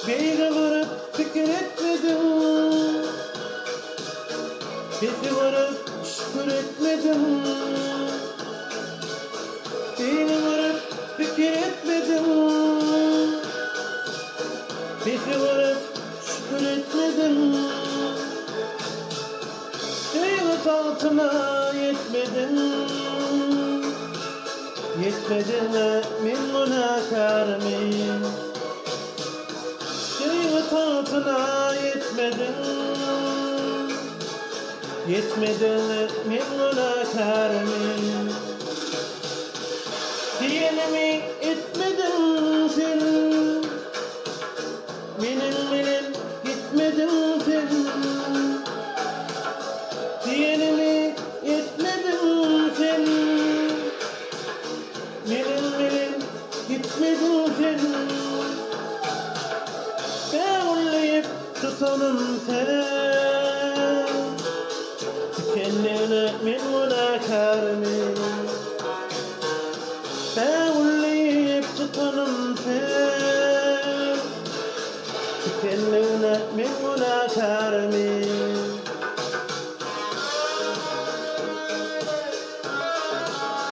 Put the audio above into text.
Beyni varıp fikir etmedim, bizi varıp şükür etmedim. Beyni varıp fikir etmedim, bizi varıp şükür etmedim. Seyret altına yetmedim, yetmedi min münakar min. Seyret altına yetmedim, yetmedi min münakar min. Diyenimi etmedim sen, benim gitmedim sen. Diyenimi etmedim sen, benim gitmedim sen. Bağlayıp tutanım sen, kendine min münakar min. Bağlayıp tutanım sen, kendine min münakar min.